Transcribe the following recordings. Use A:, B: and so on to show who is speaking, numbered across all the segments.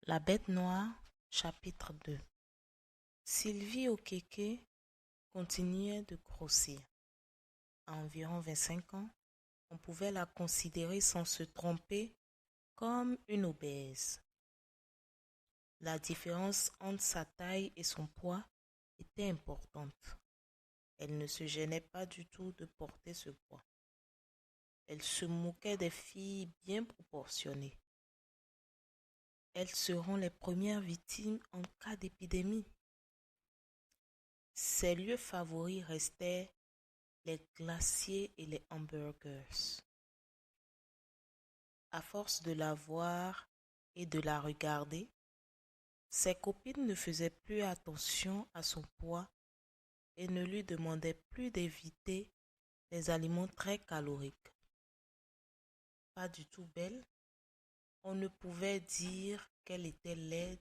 A: La bête noire, chapitre 2. Sylvie Okeke continuait de grossir. À environ 25 ans, on pouvait la considérer sans se tromper comme une obèse. La différence entre sa taille et son poids était importante. Elle ne se gênait pas du tout de porter ce poids. Elle se moquait des filles bien proportionnées. Elles seront les premières victimes en cas d'épidémie. Ses lieux favoris restaient les glaciers et les hamburgers. À force de la voir et de la regarder, ses copines ne faisaient plus attention à son poids et ne lui demandaient plus d'éviter les aliments très caloriques. Pas du tout belle, on ne pouvait dire qu'elle était laide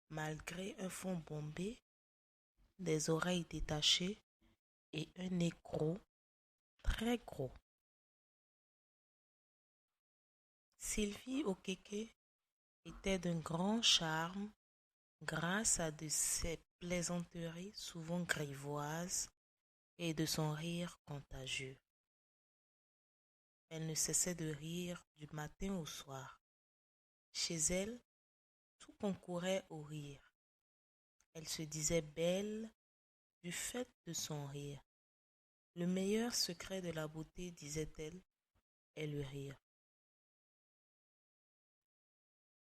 A: malgré un front bombé, des oreilles détachées et un nez gros, très gros. Sylvie Okeke était d'un grand charme grâce à de ses plaisanteries souvent grivoises et de son rire contagieux. Elle ne cessait de rire du matin au soir. Chez elle, tout concourait au rire. Elle se disait belle du fait de son rire. Le meilleur secret de la beauté, disait-elle, est le rire.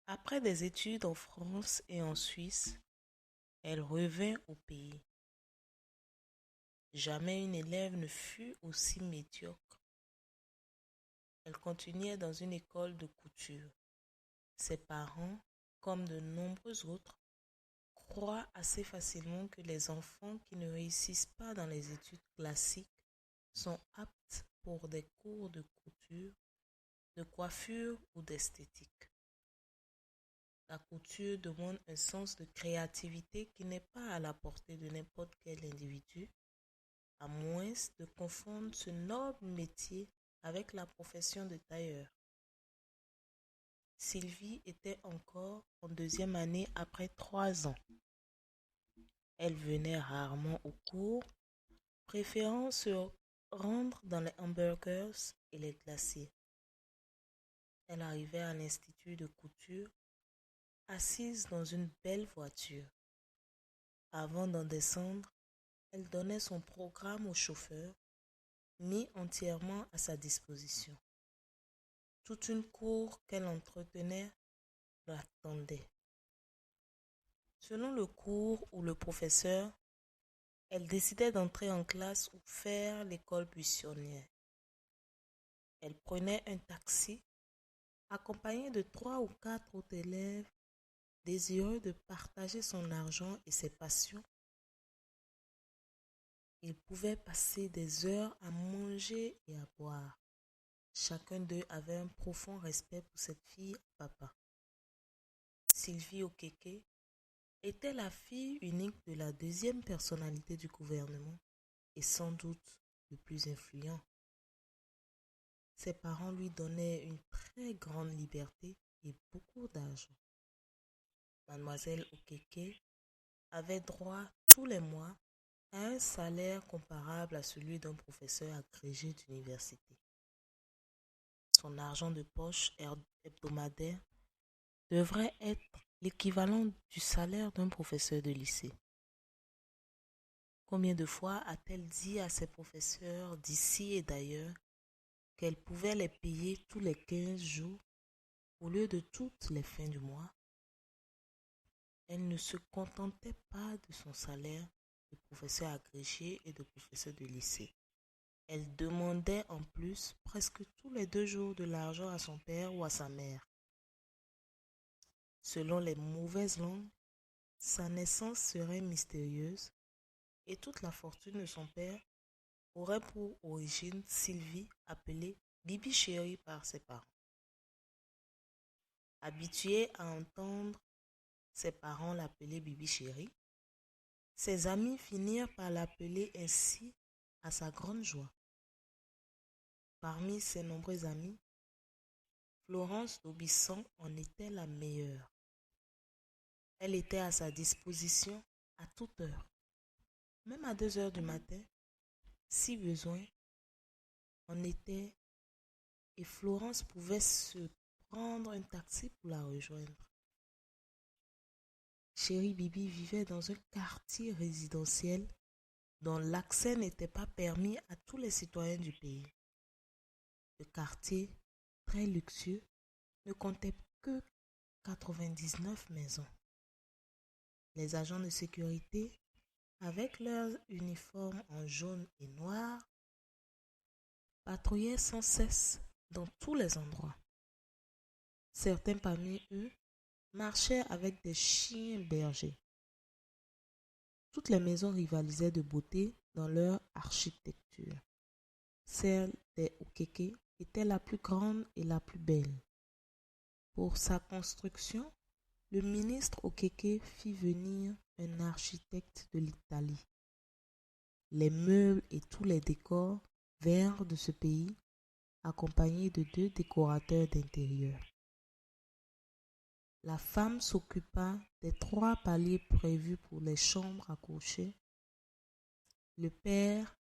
A: Après des études en France et en Suisse, elle revint au pays. Jamais une élève ne fut aussi médiocre. Elle continuait dans une école de couture. Ses parents, comme de nombreux autres, croient assez facilement que les enfants qui ne réussissent pas dans les études classiques sont aptes pour des cours de couture, de coiffure ou d'esthétique. La couture demande un sens de créativité qui n'est pas à la portée de n'importe quel individu, à moins de confondre ce noble métier avec la profession de tailleur. Sylvie était encore en deuxième année après 3 ans. Elle venait rarement au cours, préférant se rendre dans les hamburgers et les glaciers. Elle arrivait à l'institut de couture, assise dans une belle voiture. Avant d'en descendre, elle donnait son programme au chauffeur, mis entièrement à sa disposition. Toute une cour qu'elle entretenait l'attendait. Selon le cours ou le professeur, elle décidait d'entrer en classe ou faire l'école buissonnière. Elle prenait un taxi, accompagnée de 3 ou 4 autres élèves désireux de partager son argent et ses passions. Ils pouvaient passer des heures à manger et à boire. Chacun d'eux avait un profond respect pour cette fille à papa. Sylvie Okeke était la fille unique de la deuxième personnalité du gouvernement et sans doute le plus influent. Ses parents lui donnaient une très grande liberté et beaucoup d'argent. Mademoiselle Okeke avait droit tous les mois à un salaire comparable à celui d'un professeur agrégé d'université. Son argent de poche hebdomadaire devrait être l'équivalent du salaire d'un professeur de lycée. Combien de fois a-t-elle dit à ses professeurs d'ici et d'ailleurs qu'elle pouvait les payer tous les 15 jours au lieu de toutes les fins du mois? Elle ne se contentait pas de son salaire de professeur agrégé et de professeur de lycée. Elle demandait en plus presque tous les 2 jours de l'argent à son père ou à sa mère. Selon les mauvaises langues, sa naissance serait mystérieuse et toute la fortune de son père aurait pour origine Sylvie, appelée Bibi Chérie par ses parents. Habituée à entendre ses parents l'appeler Bibi Chérie, ses amis finirent par l'appeler ainsi à sa grande joie. Parmi ses nombreux amis, Florence d'Aubisson en était la meilleure. Elle était à sa disposition à toute heure, même à 2 heures du matin, si besoin en était, et Florence pouvait se prendre un taxi pour la rejoindre. Chérie Bibi vivait dans un quartier résidentiel dont l'accès n'était pas permis à tous les citoyens du pays. Le quartier, très luxueux, ne comptait que 99 maisons. Les agents de sécurité, avec leurs uniformes en jaune et noir, patrouillaient sans cesse dans tous les endroits. Certains parmi eux marchaient avec des chiens bergers. Toutes les maisons rivalisaient de beauté dans leur architecture. Celle des Okeke était la plus grande et la plus belle. Pour sa construction, le ministre Okeke fit venir un architecte de l'Italie. Les meubles et tous les décors vinrent de ce pays, accompagnés de 2 décorateurs d'intérieur. La femme s'occupa des 3 paliers prévus pour les chambres à coucher. Le père,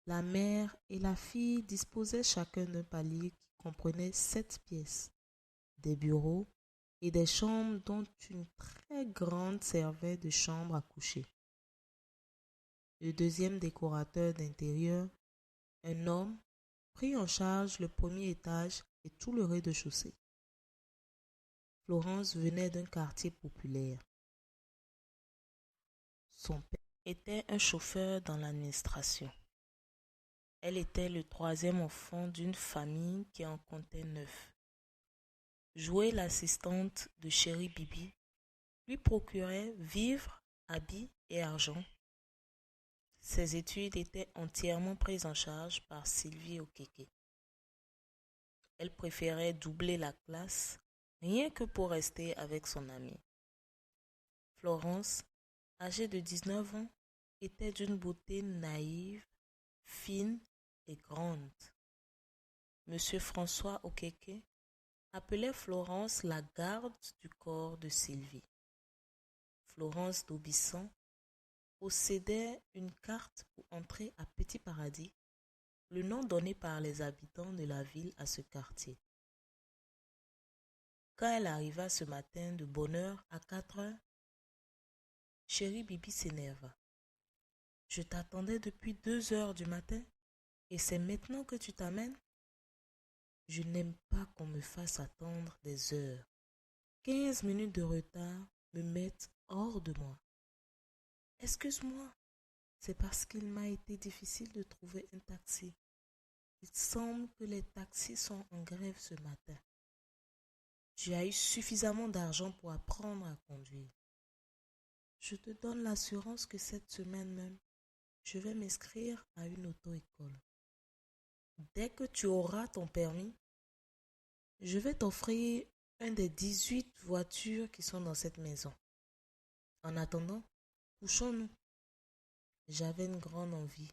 A: la mère et la fille disposaient chacun d'un palier qui comprenait 7 pièces, des bureaux et des chambres dont une très grande servait de chambre à coucher. Le deuxième décorateur d'intérieur, un homme, prit en charge le premier étage et tout le rez-de-chaussée. Florence venait d'un quartier populaire. Son père était un chauffeur dans l'administration. Elle était le 3e enfant d'une famille qui en comptait 9. Jouer l'assistante de Chérie Bibi lui procurait vivres, habits et argent. Ses études étaient entièrement prises en charge par Sylvie Okeke. Elle préférait doubler la classe rien que pour rester avec son amie. Florence, âgée de 19 ans, était d'une beauté naïve, fine et grande. Monsieur François Okeke appelait Florence la garde du corps de Sylvie. Florence d'Aubisson possédait une carte pour entrer à Petit Paradis, le nom donné par les habitants de la ville à ce quartier. Quand elle arriva ce matin de bonne heure à 4 heures, Chérie Bibi s'énerva. « Je t'attendais depuis 2 heures du matin et c'est maintenant que tu t'amènes? Je n'aime pas qu'on me fasse attendre des heures. 15 minutes de retard me mettent hors de moi. Excuse-moi, c'est parce qu'il m'a été difficile de trouver un taxi. Il semble que les taxis sont en grève ce matin. Tu as eu suffisamment d'argent pour apprendre à conduire. Je te donne l'assurance que cette semaine même, je vais m'inscrire à une auto-école. Dès que tu auras ton permis, je vais t'offrir un des 18 voitures qui sont dans cette maison. En attendant, couchons-nous. J'avais une grande envie.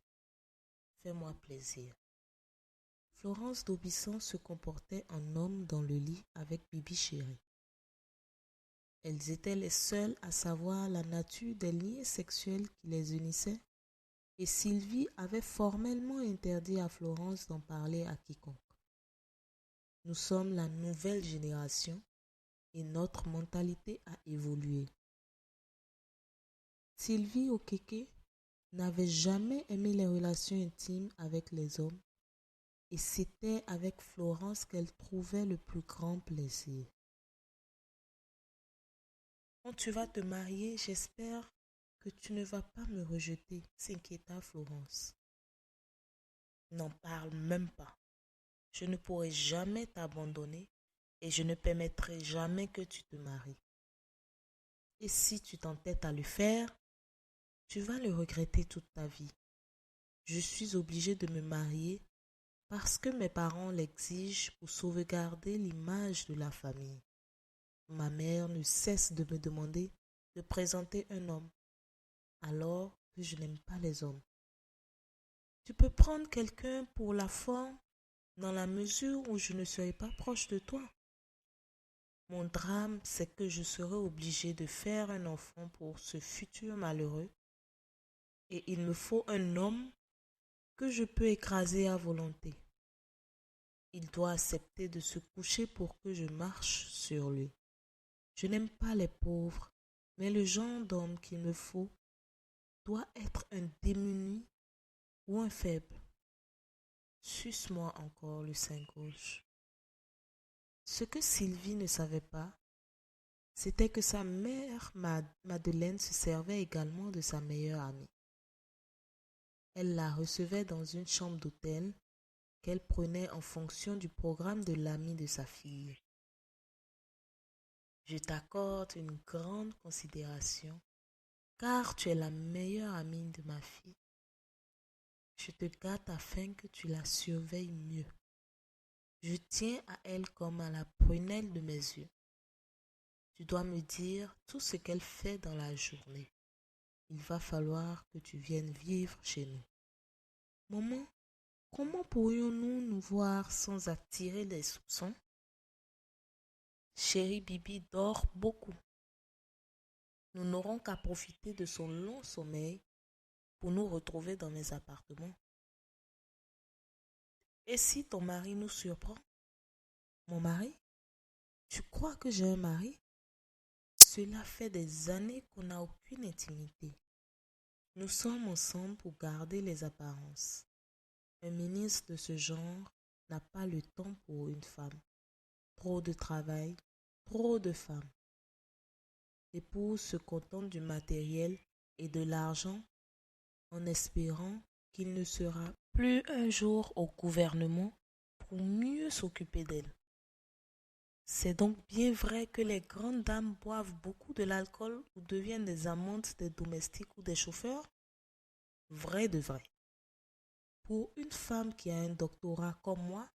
A: Fais-moi plaisir. » Florence d'Aubisson se comportait en homme dans le lit avec Bibi Chérie. Elles étaient les seules à savoir la nature des liens sexuels qui les unissaient et Sylvie avait formellement interdit à Florence d'en parler à quiconque. Nous sommes la nouvelle génération et notre mentalité a évolué. Sylvie Okeke n'avait jamais aimé les relations intimes avec les hommes et c'était avec Florence qu'elle trouvait le plus grand plaisir. Quand tu vas te marier, j'espère que tu ne vas pas me rejeter, s'inquiéta Florence. N'en parle même pas. Je ne pourrai jamais t'abandonner et je ne permettrai jamais que tu te maries. Et si tu t'entêtes à le faire, tu vas le regretter toute ta vie. Je suis obligée de me marier parce que mes parents l'exigent pour sauvegarder l'image de la famille. Ma mère ne cesse de me demander de présenter un homme, alors que je n'aime pas les hommes. Tu peux prendre quelqu'un pour la forme dans la mesure où je ne serai pas proche de toi. Mon drame, c'est que je serai obligée de faire un enfant pour ce futur malheureux et il me faut un homme que je peux écraser à volonté. Il doit accepter de se coucher pour que je marche sur lui. Je n'aime pas les pauvres, mais le genre d'homme qu'il me faut doit être un démuni ou un faible. Suce-moi encore le sein gauche. Ce que Sylvie ne savait pas, c'était que sa mère, Madeleine, se servait également de sa meilleure amie. Elle la recevait dans une chambre d'hôtel qu'elle prenait en fonction du programme de l'amie de sa fille. Je t'accorde une grande considération car tu es la meilleure amie de ma fille. Je te gâte afin que tu la surveilles mieux. Je tiens à elle comme à la prunelle de mes yeux. Tu dois me dire tout ce qu'elle fait dans la journée. Il va falloir que tu viennes vivre chez nous. Maman, comment pourrions-nous nous voir sans attirer les soupçons? Chérie Bibi dort beaucoup. Nous n'aurons qu'à profiter de son long sommeil pour nous retrouver dans mes appartements. Et si ton mari nous surprend? Mon mari? Tu crois que j'ai un mari? Cela fait des années qu'on n'a aucune intimité. Nous sommes ensemble pour garder les apparences. Un ministre de ce genre n'a pas le temps pour une femme. Trop de travail, trop de femmes. L'épouse se contente du matériel et de l'argent en espérant qu'il ne sera plus un jour au gouvernement pour mieux s'occuper d'elle. C'est donc bien vrai que les grandes dames boivent beaucoup de l'alcool ou deviennent des amantes des domestiques ou des chauffeurs? Vrai de vrai. Pour une femme qui a un doctorat comme moi,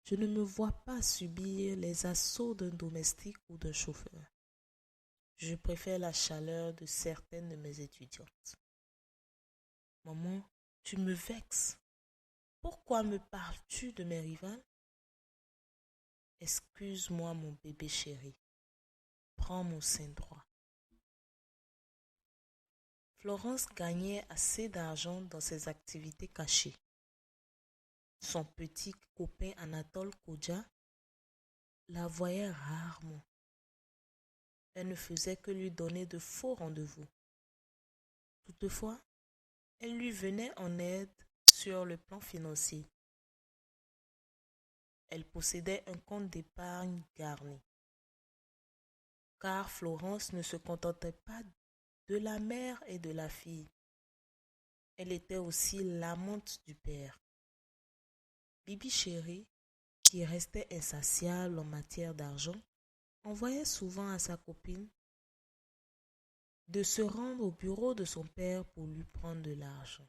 A: je ne me vois pas subir les assauts d'un domestique ou d'un chauffeur. Je préfère la chaleur de certaines de mes étudiantes. Maman, tu me vexes. Pourquoi me parles-tu de mes rivales? Excuse-moi, mon bébé chéri. Prends mon sein droit. Florence gagnait assez d'argent dans ses activités cachées. Son petit copain Anatole Kodja la voyait rarement. Elle ne faisait que lui donner de faux rendez-vous. Toutefois, elle lui venait en aide sur le plan financier. Elle possédait un compte d'épargne garni. Car Florence ne se contentait pas de la mère et de la fille. Elle était aussi l'amante du père. Bibi chérie, qui restait insatiable en matière d'argent, envoyait souvent à sa copine de se rendre au bureau de son père pour lui prendre de l'argent.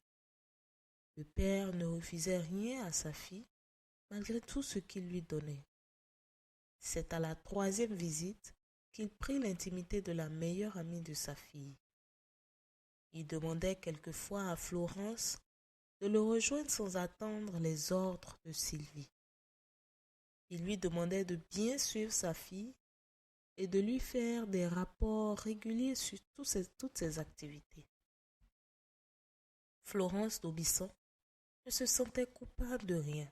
A: Le père ne refusait rien à sa fille, malgré tout ce qu'il lui donnait. C'est à la troisième visite qu'il prit l'intimité de la meilleure amie de sa fille. Il demandait quelquefois à Florence de le rejoindre sans attendre les ordres de Sylvie. Il lui demandait de bien suivre sa fille et de lui faire des rapports réguliers sur toutes ses activités. Florence d'Aubisson ne se sentait coupable de rien.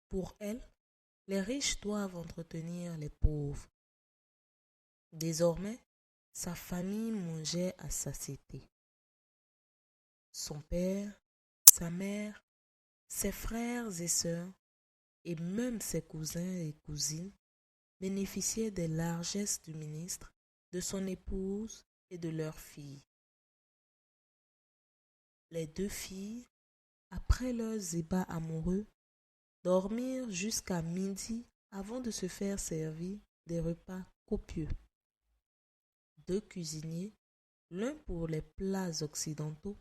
A: Pour elle, les riches doivent entretenir les pauvres. Désormais, sa famille mangeait à satiété. Son père, sa mère, ses frères et sœurs, et même ses cousins et cousines bénéficiaient des largesses du ministre, de son épouse et de leurs filles. Les deux filles, après leurs ébats amoureux, dormirent jusqu'à midi avant de se faire servir des repas copieux. Deux cuisiniers, l'un pour les plats occidentaux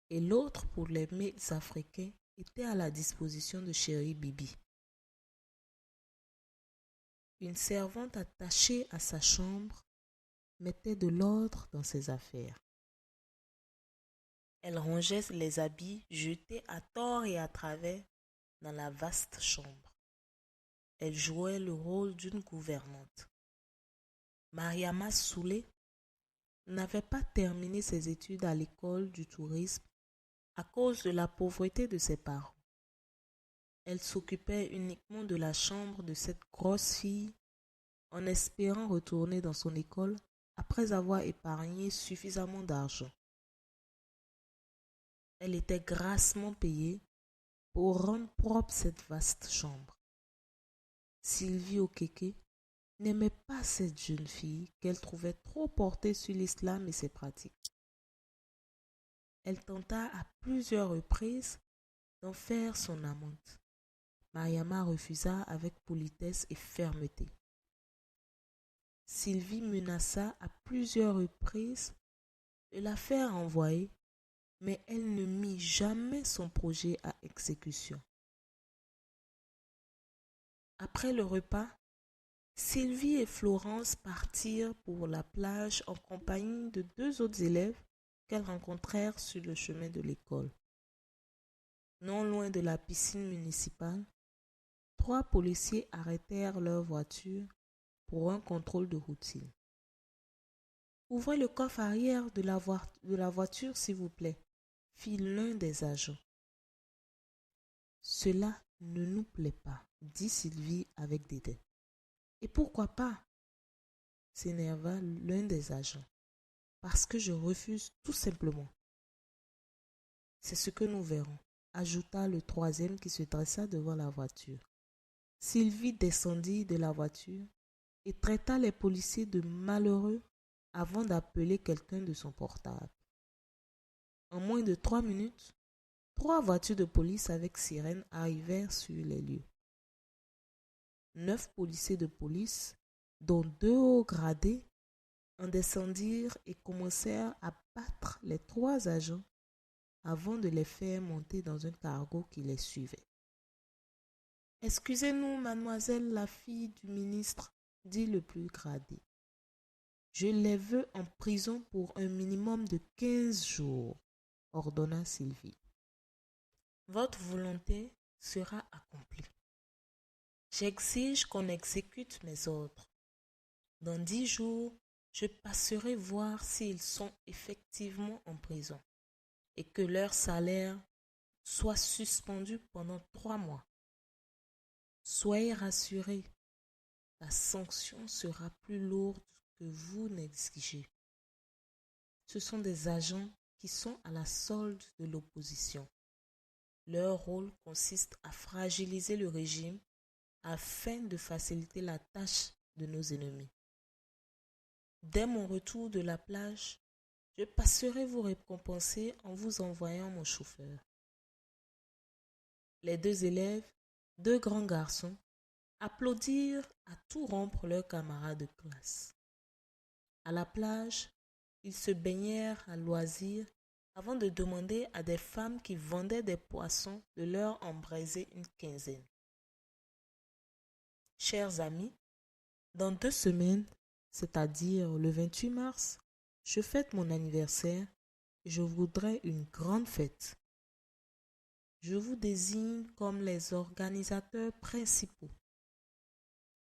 A: et l'autre pour les mets africains, étaient à la disposition de chérie Bibi. Une servante attachée à sa chambre mettait de l'ordre dans ses affaires. Elle rangeait les habits jetés à tort et à travers dans la vaste chambre. Elle jouait le rôle d'une gouvernante. Mariama Soulé n'avait pas terminé ses études à l'école du tourisme à cause de la pauvreté de ses parents. Elle s'occupait uniquement de la chambre de cette grosse fille en espérant retourner dans son école après avoir épargné suffisamment d'argent. Elle était grassement payée pour rendre propre cette vaste chambre. Sylvie Okeke n'aimait pas cette jeune fille qu'elle trouvait trop portée sur l'islam et ses pratiques. Elle tenta à plusieurs reprises d'en faire son amante. Mariama refusa avec politesse et fermeté. Sylvie menaça à plusieurs reprises de la faire envoyer, mais elle ne mit jamais son projet à exécution. Après le repas, Sylvie et Florence partirent pour la plage en compagnie de 2 autres élèves qu'elles rencontrèrent sur le chemin de l'école. Non loin de la piscine municipale, 3 policiers arrêtèrent leur voiture pour un contrôle de routine. « Ouvrez le coffre arrière de la voiture, s'il vous plaît, » fit l'un des agents. « Cela ne nous plaît pas, » dit Sylvie avec dédain. « Et pourquoi pas ?» s'énerva l'un des agents. « Parce que je refuse tout simplement. » « C'est ce que nous verrons, » ajouta le troisième qui se dressa devant la voiture. Sylvie descendit de la voiture et traita les policiers de malheureux avant d'appeler quelqu'un de son portable. En moins de 3 minutes, 3 voitures de police avec sirène arrivèrent sur les lieux. 9 policiers de police, dont 2 hauts gradés, en descendirent et commencèrent à battre les 3 agents avant de les faire monter dans un cargo qui les suivait. « Excusez-nous, mademoiselle la fille du ministre, » dit le plus gradé. « Je les veux en prison pour un minimum de 15 jours, » ordonna Sylvie. « Votre volonté sera accomplie. J'exige qu'on exécute mes ordres. Dans 10 jours, je passerai voir s'ils sont effectivement en prison et que leur salaire soit suspendu pendant 3 mois. Soyez rassurés, la sanction sera plus lourde que vous n'exigez. Ce sont des agents qui sont à la solde de l'opposition. Leur rôle consiste à fragiliser le régime afin de faciliter la tâche de nos ennemis. Dès mon retour de la plage, je passerai vous récompenser en vous envoyant mon chauffeur. » Les 2 élèves, 2 grands garçons, applaudirent à tout rompre leurs camarades de classe. À la plage, ils se baignèrent à loisir avant de demander à des femmes qui vendaient des poissons de leur embraiser une quinzaine. Chers amis, dans 2 semaines, c'est-à-dire le 28 mars, je fête mon anniversaire et je voudrais une grande fête. Je vous désigne comme les organisateurs principaux.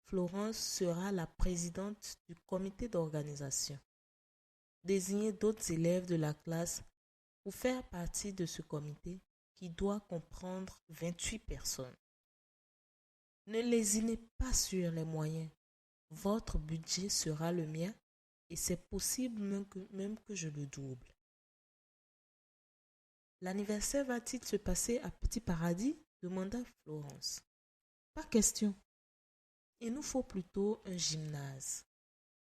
A: Florence sera la présidente du comité d'organisation. Désignez d'autres élèves de la classe pour faire partie de ce comité qui doit comprendre 28 personnes. Ne lésinez pas sur les moyens. Votre budget sera le mien et c'est possible même que je le double. L'anniversaire va-t-il se passer à Petit Paradis ? Demanda Florence. Pas question. Il nous faut plutôt un gymnase.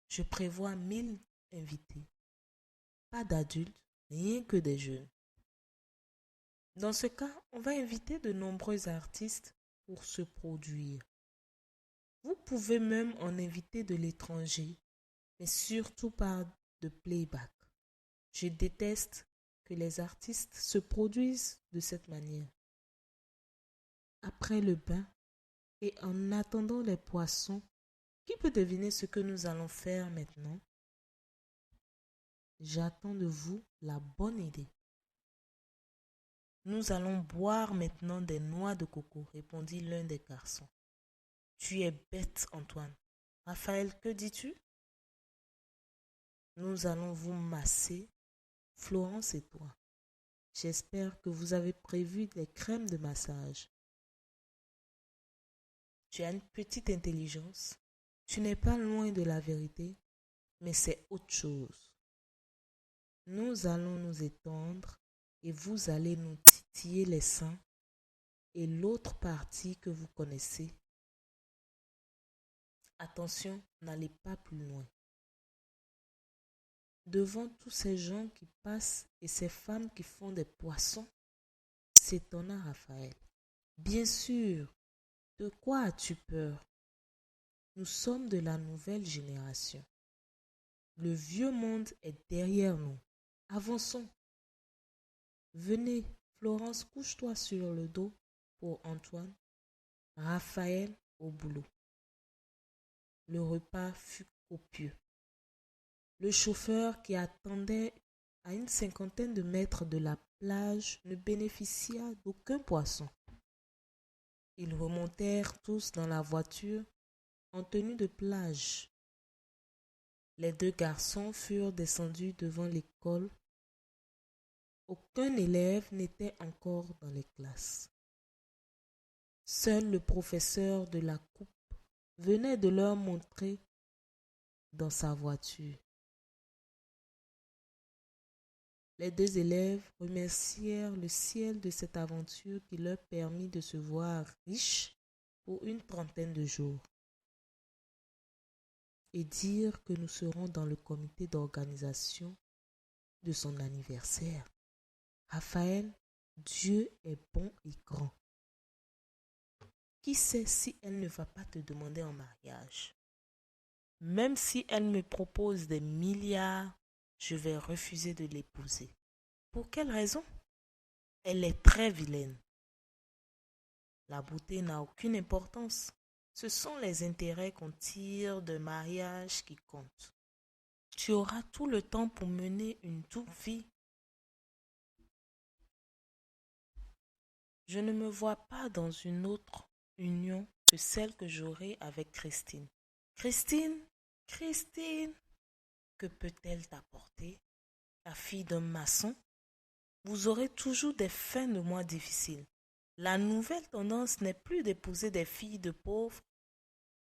A: Je prévois 1000 invités. Pas d'adultes, rien que des jeunes. Dans ce cas, on va inviter de nombreux artistes pour se produire. Vous pouvez même en inviter de l'étranger, mais surtout pas de playback. Je déteste que les artistes se produisent de cette manière. Après le bain et en attendant les poissons, qui peut deviner ce que nous allons faire maintenant? J'attends de vous la bonne idée. Nous allons boire maintenant des noix de coco, répondit l'un des garçons. Tu es bête, Antoine. Raphaël, que dis-tu? Nous allons vous masser, Florence et toi. J'espère que vous avez prévu des crèmes de massage. Tu as une petite intelligence. Tu n'es pas loin de la vérité, mais c'est autre chose. Nous allons nous étendre et vous allez nous titiller les seins et l'autre partie que vous connaissez. Attention, n'allez pas plus loin. Devant tous ces gens qui passent et ces femmes qui font des poissons, s'étonna Raphaël. Bien sûr, de quoi as-tu peur? Nous sommes de la nouvelle génération. Le vieux monde est derrière nous. Avançons. Venez, Florence, couche-toi sur le dos pour Antoine. Raphaël au boulot. Le repas fut copieux. Le chauffeur qui attendait à une 50aine de mètres de la plage ne bénéficia d'aucun poisson. Ils remontèrent tous dans la voiture en tenue de plage. Les deux garçons furent descendus devant l'école. Aucun élève n'était encore dans les classes. Seul le professeur de la coupe venait de leur montrer dans sa voiture. Les deux élèves remercièrent le ciel de cette aventure qui leur permit de se voir riches pour une trentaine de jours et dire que nous serons dans le comité d'organisation de son anniversaire. Raphaël, Dieu est bon et grand. Qui sait si elle ne va pas te demander en mariage? Même si elle me propose des milliards, je vais refuser de l'épouser. Pour quelle raison? Elle est très vilaine. La beauté n'a aucune importance. Ce sont les intérêts qu'on tire d'un mariage qui comptent. Tu auras tout le temps pour mener une double vie. Je ne me vois pas dans une autre union que celle que j'aurai avec Christine. Christine, que peut-elle t'apporter? La fille d'un maçon? Vous aurez toujours des fins de mois difficiles. La nouvelle tendance n'est plus d'épouser des filles de pauvres.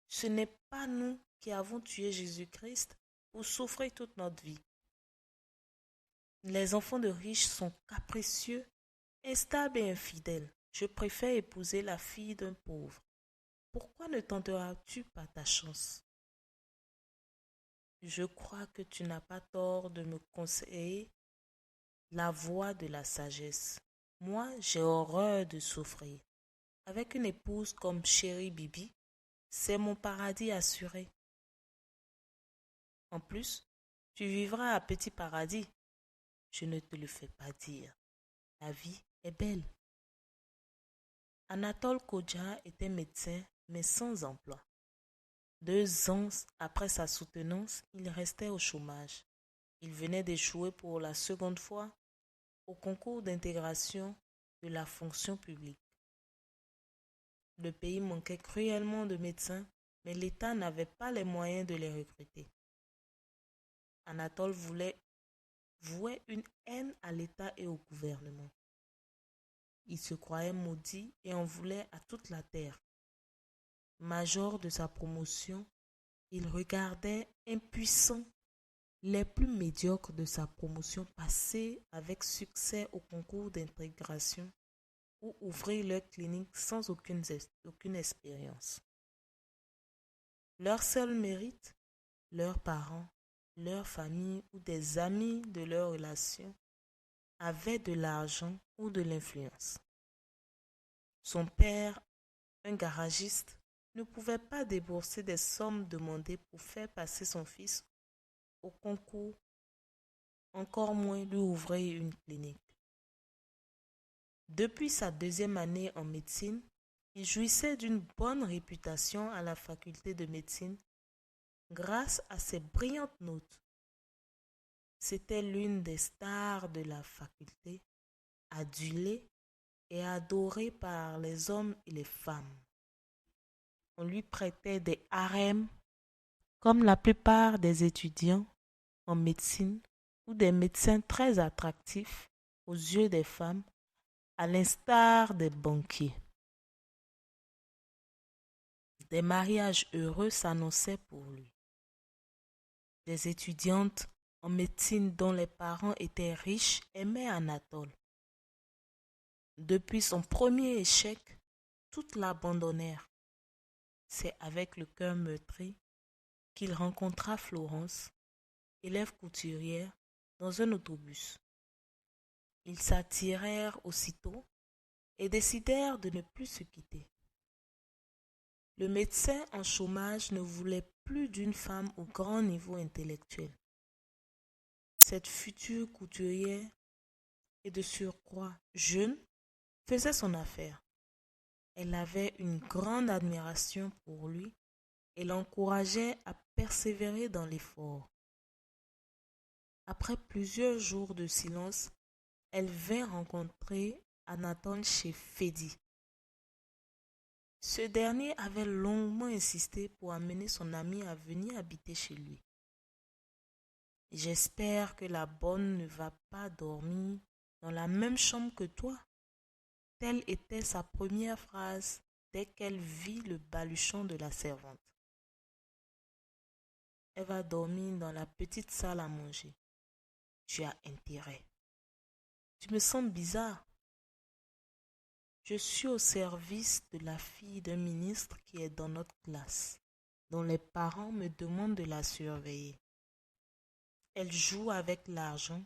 A: Ce n'est pas nous qui avons tué Jésus-Christ pour souffrir toute notre vie. Les enfants de riches sont capricieux, instables et infidèles. Je préfère épouser la fille d'un pauvre. Pourquoi ne tenteras-tu pas ta chance? Je crois que tu n'as pas tort de me conseiller la voie de la sagesse. Moi, j'ai horreur de souffrir. Avec une épouse comme chérie Bibi, c'est mon paradis assuré. En plus, tu vivras à Petit Paradis. Je ne te le fais pas dire. La vie est belle. Anatole Kodja était médecin, mais sans emploi. 2 ans après sa soutenance, il restait au chômage. Il venait d'échouer pour la seconde fois au concours d'intégration de la fonction publique. Le pays manquait cruellement de médecins, mais l'État n'avait pas les moyens de les recruter. Anatole vouait une haine à l'État et au gouvernement. Il se croyait maudit et en voulait à toute la terre. Major de sa promotion, il regardait impuissant les plus médiocres de sa promotion passer avec succès au concours d'intégration ou ouvrir leur clinique sans aucune expérience. Leur seul mérite, leurs parents, leur famille ou des amis de leur relation avaient de l'argent ou de l'influence. Son père, un garagiste, ne pouvait pas débourser des sommes demandées pour faire passer son fils au concours, encore moins lui ouvrir une clinique. Depuis sa 2e année en médecine, il jouissait d'une bonne réputation à la faculté de médecine grâce à ses brillantes notes. C'était l'une des stars de la faculté, adulée et adorée par les hommes et les femmes. On lui prêtait des harems, comme la plupart des étudiants en médecine ou des médecins très attractifs aux yeux des femmes, à l'instar des banquiers. Des mariages heureux s'annonçaient pour lui. Des étudiantes en médecine dont les parents étaient riches aimaient Anatole. Depuis son premier échec, toutes l'abandonnèrent. C'est avec le cœur meurtri qu'il rencontra Florence, élève couturière, dans un autobus. Ils s'attirèrent aussitôt et décidèrent de ne plus se quitter. Le médecin en chômage ne voulait plus d'une femme au grand niveau intellectuel. Cette future couturière, et de surcroît jeune, faisait son affaire. Elle avait une grande admiration pour lui et l'encourageait à persévérer dans l'effort. Après plusieurs jours de silence, elle vint rencontrer Anatole chez Fédy. Ce dernier avait longuement insisté pour amener son ami à venir habiter chez lui. J'espère que la bonne ne va pas dormir dans la même chambre que toi. Telle était sa première phrase dès qu'elle vit le baluchon de la servante. Elle va dormir dans la petite salle à manger. Tu as intérêt. Tu me sens bizarre. Je suis au service de la fille d'un ministre qui est dans notre classe, dont les parents me demandent de la surveiller. Elle joue avec l'argent,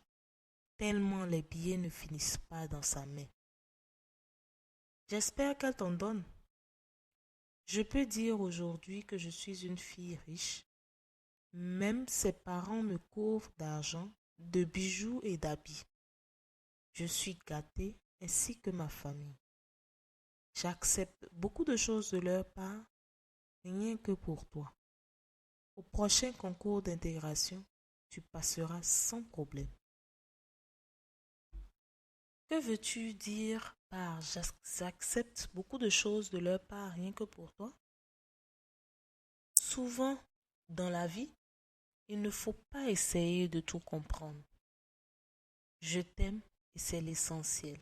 A: tellement les billets ne finissent pas dans sa main. J'espère qu'elle t'en donne. Je peux dire aujourd'hui que je suis une fille riche. Même ses parents me couvrent d'argent, de bijoux et d'habits. Je suis gâtée ainsi que ma famille. J'accepte beaucoup de choses de leur part, rien que pour toi. Au prochain concours d'intégration, tu passeras sans problème. Que veux-tu dire par j'accepte beaucoup de choses de leur part rien que pour toi? Souvent, dans la vie, il ne faut pas essayer de tout comprendre. Je t'aime et c'est l'essentiel.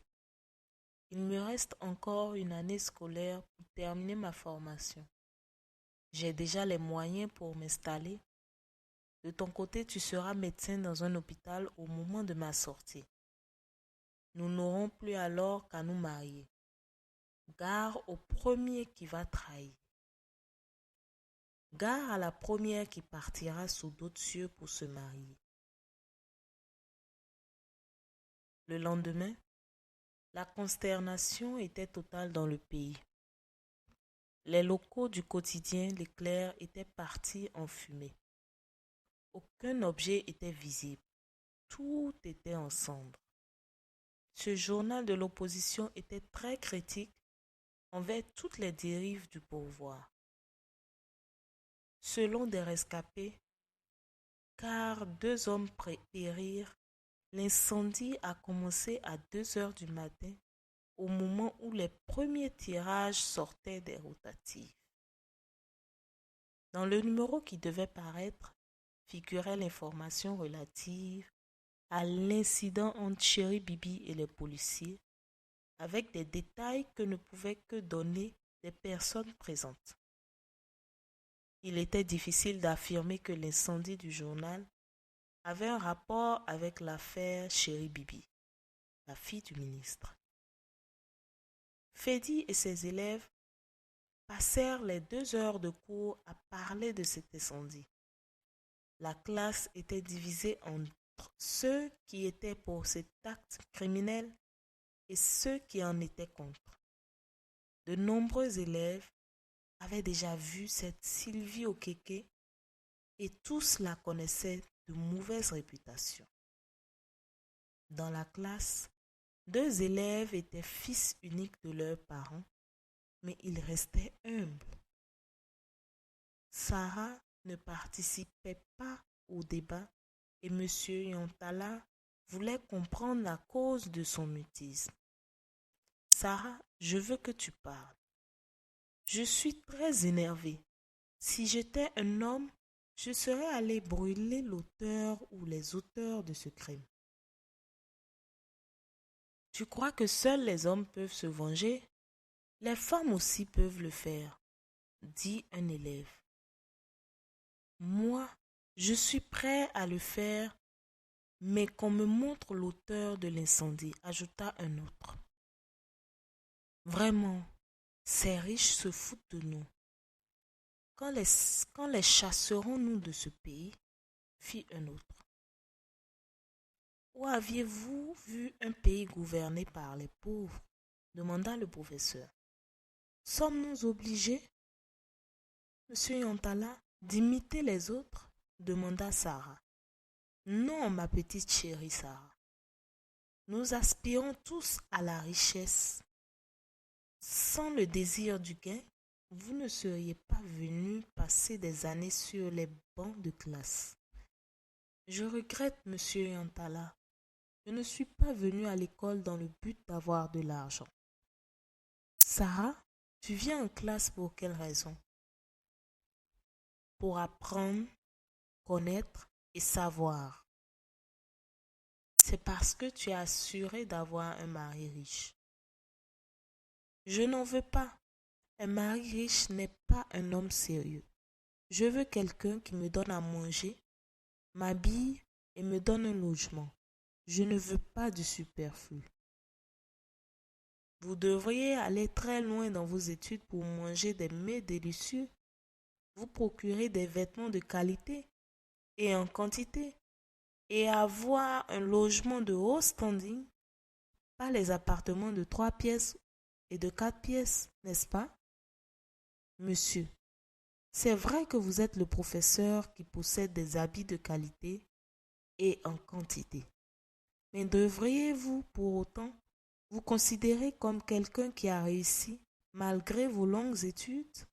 A: Il me reste encore une année scolaire pour terminer ma formation. J'ai déjà les moyens pour m'installer. De ton côté, tu seras médecin dans un hôpital au moment de ma sortie. Nous n'aurons plus alors qu'à nous marier. Gare au premier qui va trahir. Gare à la première qui partira sous d'autres cieux pour se marier. Le lendemain, la consternation était totale dans le pays. Les locaux du quotidien L'Éclair étaient partis en fumée. Aucun objet était visible. Tout était en cendres. Ce journal de l'opposition était très critique envers toutes les dérives du pouvoir. Selon des rescapés, car 2 hommes périrent, l'incendie a commencé à 2 heures du matin, au moment où les premiers tirages sortaient des rotatives. Dans le numéro qui devait paraître, figurait l'information relative à l'incident entre Chéri Bibi et les policiers, avec des détails que ne pouvaient que donner des personnes présentes. Il était difficile d'affirmer que l'incendie du journal avait un rapport avec l'affaire Chéri Bibi, la fille du ministre. Fédy et ses élèves passèrent les 2 heures de cours à parler de cet incendie. La classe était divisée entre ceux qui étaient pour cet acte criminel et ceux qui en étaient contre. De nombreux élèves avaient déjà vu cette Sylvie Okeke et tous la connaissaient de mauvaise réputation. Dans la classe, 2 élèves étaient fils uniques de leurs parents, mais ils restaient humbles. Sarah ne participait pas au débat et M. Yantala voulait comprendre la cause de son mutisme. Sarah, je veux que tu parles. Je suis très énervé. Si j'étais un homme, je serais allé brûler l'auteur ou les auteurs de ce crime. Tu crois que seuls les hommes peuvent se venger? Les femmes aussi peuvent le faire, dit un élève. Moi, je suis prêt à le faire, mais qu'on me montre l'auteur de l'incendie, ajouta un autre. Vraiment, ces riches se foutent de nous. Quand les chasserons-nous de ce pays? Fit un autre. Où aviez-vous vu un pays gouverné par les pauvres? Demanda le professeur. Sommes-nous obligés, monsieur Yantala, d'imiter les autres? Demanda Sarah. Non, ma petite chérie Sarah. Nous aspirons tous à la richesse. Sans le désir du gain, vous ne seriez pas venu passer des années sur les bancs de classe. Je regrette, monsieur Yantala. Je ne suis pas venu à l'école dans le but d'avoir de l'argent. Sarah, tu viens en classe pour quelle raison? Pour apprendre, connaître et savoir. C'est parce que tu es assuré d'avoir un mari riche. Je n'en veux pas. Un mari riche n'est pas un homme sérieux. Je veux quelqu'un qui me donne à manger, m'habille et me donne un logement. Je ne veux pas du superflu. Vous devriez aller très loin dans vos études pour manger des mets délicieux, vous procurer des vêtements de qualité et en quantité, et avoir un logement de haut standing, pas les appartements de 3 pièces et de 4 pièces, n'est-ce pas? Monsieur, c'est vrai que vous êtes le professeur qui possède des habits de qualité et en quantité. Mais devriez-vous pour autant vous considérer comme quelqu'un qui a réussi malgré vos longues études?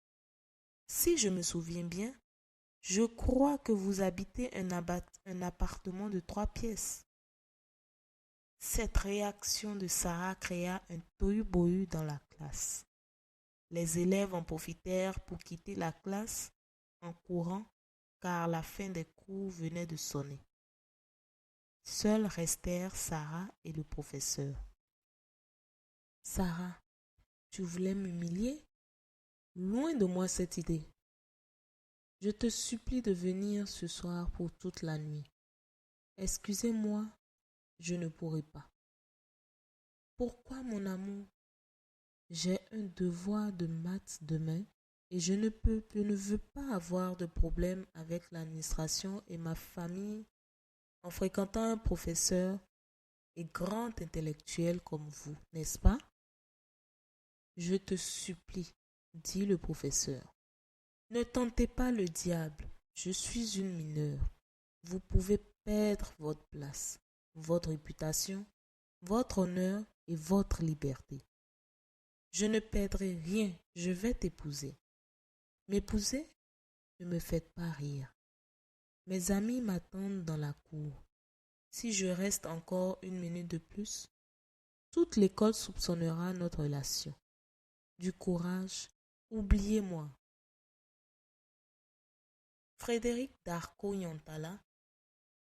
A: Si je me souviens bien, je crois que vous habitez un appartement de 3 pièces. Cette réaction de Sarah créa un tohu-bohu dans la classe. Les élèves en profitèrent pour quitter la classe en courant car la fin des cours venait de sonner. Seuls restèrent Sarah et le professeur. Sarah, tu voulais m'humilier? Loin de moi cette idée. Je te supplie de venir ce soir pour toute la nuit. Excusez-moi, je ne pourrai pas. Pourquoi, mon amour? J'ai un devoir de maths demain et je ne veux pas avoir de problème avec l'administration et ma famille en fréquentant un professeur et grand intellectuel comme vous, n'est-ce pas? Je te supplie, dit le professeur. Ne tentez pas le diable, je suis une mineure. Vous pouvez perdre votre place, votre réputation, votre honneur et votre liberté. Je ne perdrai rien, je vais t'épouser. M'épouser? Ne me faites pas rire. Mes amis m'attendent dans la cour. Si je reste encore une minute de plus, toute l'école soupçonnera notre relation. Du courage, oubliez-moi. Frédéric Darco-Yantala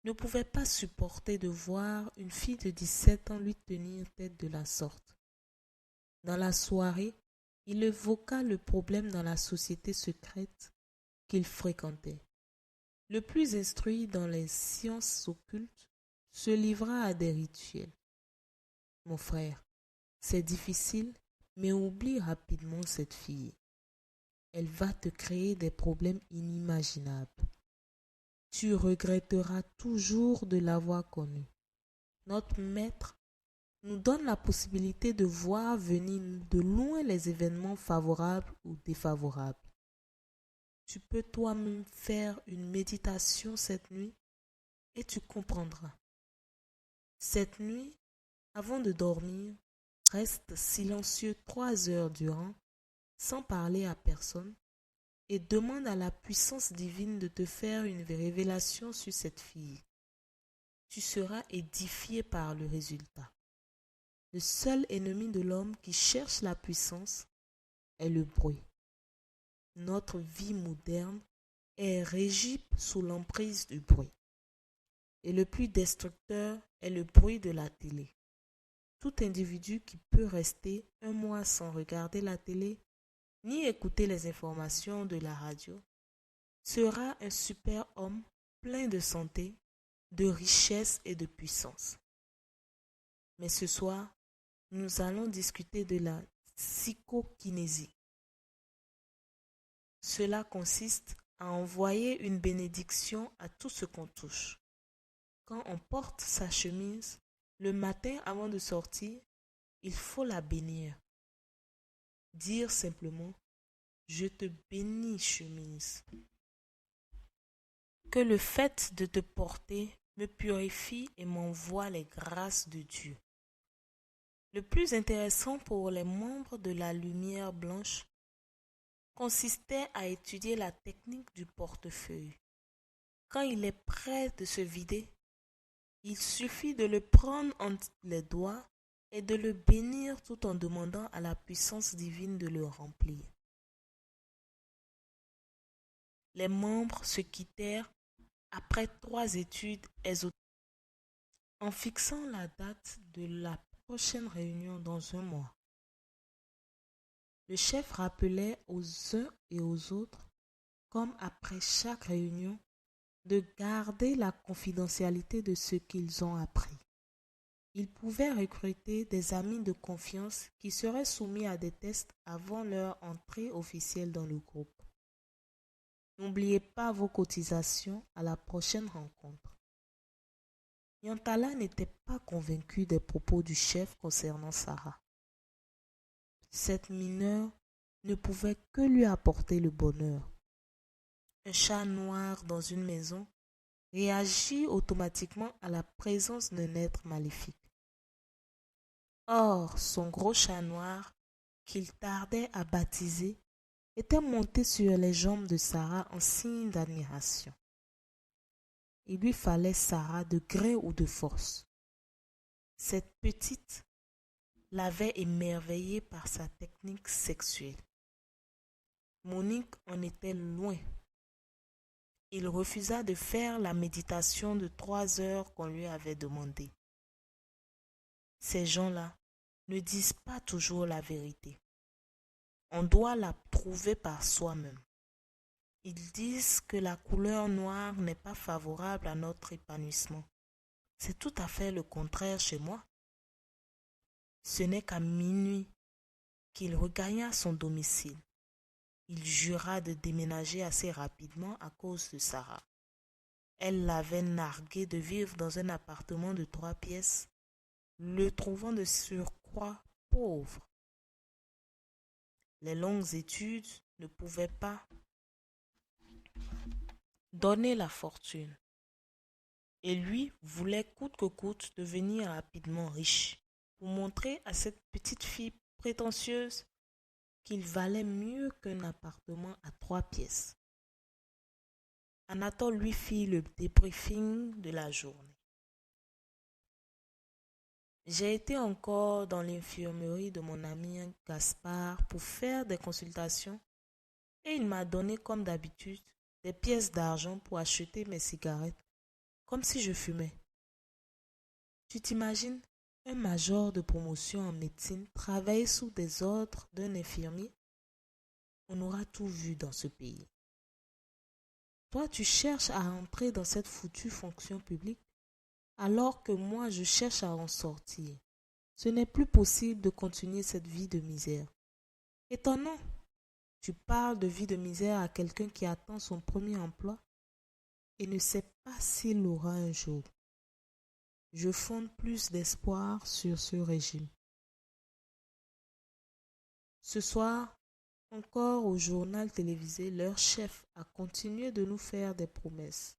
A: ne pouvait pas supporter de voir une fille de 17 ans lui tenir tête de la sorte. Dans la soirée, il évoqua le problème dans la société secrète qu'il fréquentait. Le plus instruit dans les sciences occultes se livra à des rituels. Mon frère, c'est difficile, mais oublie rapidement cette fille. Elle va te créer des problèmes inimaginables. Tu regretteras toujours de l'avoir connue. Notre maître nous donne la possibilité de voir venir de loin les événements favorables ou défavorables. Tu peux toi-même faire une méditation cette nuit et tu comprendras. Cette nuit, avant de dormir, reste silencieux 3 heures durant, sans parler à personne, et demande à la puissance divine de te faire une révélation sur cette fille. Tu seras édifié par le résultat. Le seul ennemi de l'homme qui cherche la puissance est le bruit. notre vie moderne est régie sous l'emprise du bruit. Et le plus destructeur est le bruit de la télé. Tout individu qui peut rester un mois sans regarder la télé ni écouter les informations de la radio sera un super homme plein de santé, de richesse et de puissance. Mais ce soir, nous allons discuter de la psychokinésie. Cela consiste à envoyer une bénédiction à tout ce qu'on touche. Quand on porte sa chemise, le matin avant de sortir, il faut la bénir. Dire simplement, je te bénis chemise. Que le fait de te porter me purifie et m'envoie les grâces de Dieu. Le plus intéressant pour les membres de la lumière blanche consistait à étudier la technique du portefeuille. Quand il est prêt de se vider, il suffit de le prendre entre les doigts et de le bénir tout en demandant à la puissance divine de le remplir. Les membres se quittèrent après 3 études ésotériques. En fixant la date de la prochaine réunion dans un mois, le chef rappelait aux uns et aux autres, comme après chaque réunion, de garder la confidentialité de ce qu'ils ont appris. Ils pouvaient recruter des amis de confiance qui seraient soumis à des tests avant leur entrée officielle dans le groupe. N'oubliez pas vos cotisations à la prochaine rencontre. Yantala n'était pas convaincu des propos du chef concernant Sarah. Cette mineure ne pouvait que lui apporter le bonheur. Un chat noir dans une maison réagit automatiquement à la présence d'un être maléfique. Or, son gros chat noir, qu'il tardait à baptiser, était monté sur les jambes de Sarah en signe d'admiration. Il lui fallait Sarah de gré ou de force. Cette petite l'avait émerveillé par sa technique sexuelle. Monique en était loin. Il refusa de faire la méditation de 3 heures qu'on lui avait demandée. Ces gens-là ne disent pas toujours la vérité. On doit la trouver par soi-même. Ils disent que la couleur noire n'est pas favorable à notre épanouissement. C'est tout à fait le contraire chez moi. Ce n'est qu'à minuit qu'il regagna son domicile. Il jura de déménager assez rapidement à cause de Sarah. Elle l'avait nargué de vivre dans un appartement de 3 pièces, le trouvant de surcroît pauvre. Les longues études ne pouvaient pas donner la fortune. Et lui voulait coûte que coûte devenir rapidement riche pour montrer à cette petite fille prétentieuse qu'il valait mieux qu'un appartement à 3 pièces. Anatole lui fit le débriefing de la journée. J'ai été encore dans l'infirmerie de mon ami Gaspard pour faire des consultations et il m'a donné comme d'habitude des pièces d'argent pour acheter mes cigarettes, comme si je fumais. Tu t'imagines un major de promotion en médecine travailler sous des ordres d'un infirmier? On aura tout vu dans ce pays. Toi, tu cherches à entrer dans cette foutue fonction publique, alors que moi, je cherche à en sortir. Ce n'est plus possible de continuer cette vie de misère. Étonnant, tu parles de vie de misère à quelqu'un qui attend son premier emploi et ne sait pas s'il l'aura un jour. Je fonde plus d'espoir sur ce régime. Ce soir, encore au journal télévisé, leur chef a continué de nous faire des promesses.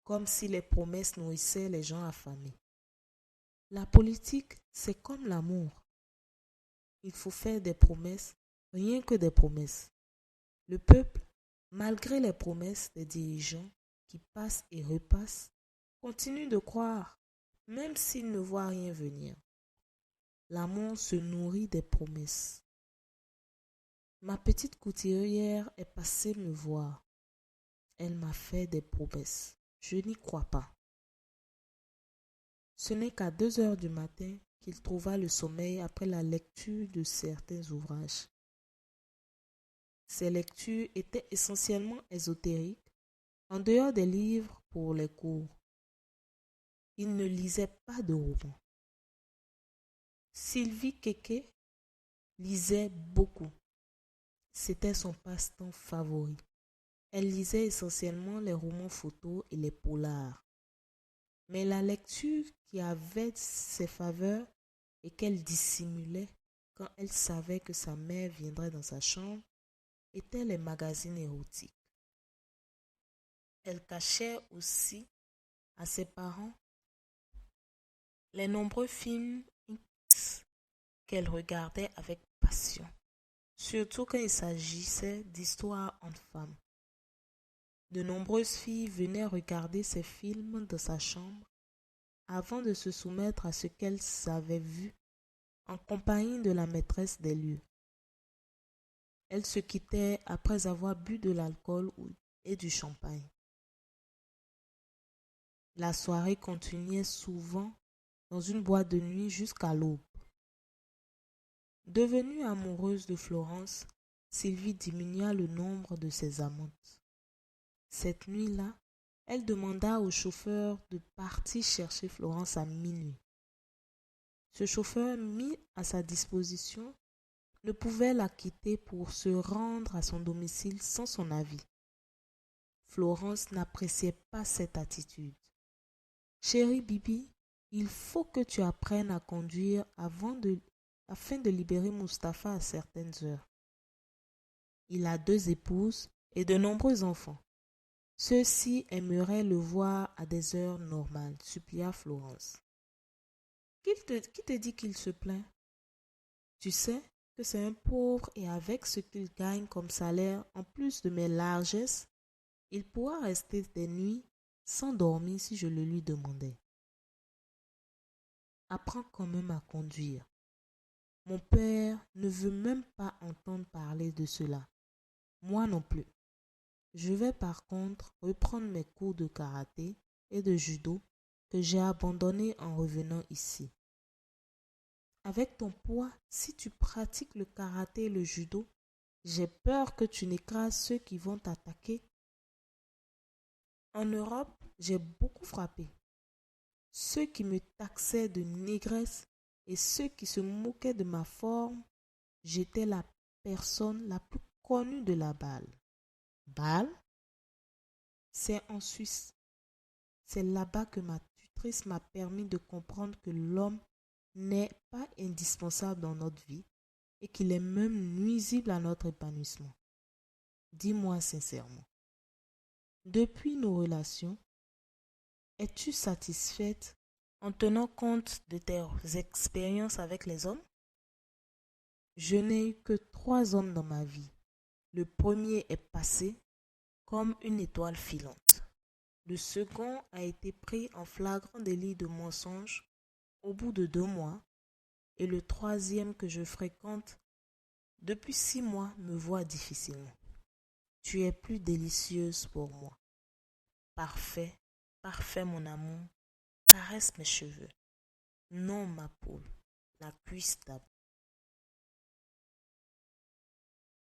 A: Comme si les promesses nourrissaient les gens affamés. La politique, c'est comme l'amour. Il faut faire des promesses, rien que des promesses. Le peuple, malgré les promesses des dirigeants qui passent et repassent, continue de croire, même s'il ne voit rien venir. L'amour se nourrit des promesses. Ma petite couturière est passée me voir. Elle m'a fait des promesses. Je n'y crois pas. Ce n'est qu'à 2 heures du matin qu'il trouva le sommeil après la lecture de certains ouvrages. Ces lectures étaient essentiellement ésotériques, en dehors des livres pour les cours. Il ne lisait pas de romans. Sylvie Kéké lisait beaucoup. C'était son passe-temps favori. Elle lisait essentiellement les romans photos et les polars. Mais la lecture qui avait ses faveurs et qu'elle dissimulait quand elle savait que sa mère viendrait dans sa chambre étaient les magazines érotiques. Elle cachait aussi à ses parents les nombreux films X qu'elle regardait avec passion, surtout quand il s'agissait d'histoires entre femmes. De nombreuses filles venaient regarder ces films dans sa chambre avant de se soumettre à ce qu'elles avaient vu en compagnie de la maîtresse des lieux. Elles se quittaient après avoir bu de l'alcool et du champagne. La soirée continuait souvent dans une boîte de nuit jusqu'à l'aube. Devenue amoureuse de Florence, Sylvie diminua le nombre de ses amantes. Cette nuit-là, elle demanda au chauffeur de partir chercher Florence à minuit. Ce chauffeur mis à sa disposition ne pouvait la quitter pour se rendre à son domicile sans son avis. Florence n'appréciait pas cette attitude. « Chérie Bibi, il faut que tu apprennes à conduire afin de libérer Mustapha à certaines heures. Il a 2 épouses et de nombreux enfants. Ceux-ci aimeraient le voir à des heures normales, supplia Florence. Qui te dit qu'il se plaint? Tu sais que c'est un pauvre et avec ce qu'il gagne comme salaire, en plus de mes largesses, il pourra rester des nuits sans dormir si je le lui demandais. Apprends quand même à conduire. Mon père ne veut même pas entendre parler de cela. Moi non plus. Je vais par contre reprendre mes cours de karaté et de judo que j'ai abandonnés en revenant ici. Avec ton poids, si tu pratiques le karaté et le judo, j'ai peur que tu n'écrases ceux qui vont t'attaquer. En Europe, j'ai beaucoup frappé. Ceux qui me taxaient de négresse et ceux qui se moquaient de ma forme, j'étais la personne la plus connue de la balle. Balle? C'est en Suisse. C'est là-bas que ma tutrice m'a permis de comprendre que l'homme n'est pas indispensable dans notre vie et qu'il est même nuisible à notre épanouissement. Dis-moi sincèrement, depuis nos relations, es-tu satisfaite en tenant compte de tes expériences avec les hommes? Je n'ai eu que 3 hommes dans ma vie. Le premier est passé comme une étoile filante. Le second a été pris en flagrant délit de mensonge au bout de 2 mois. Et le troisième que je fréquente depuis 6 mois me voit difficilement. Tu es plus délicieuse pour moi. Parfait, parfait mon amour. Caresse mes cheveux. Non ma poule, la cuisse d'abord.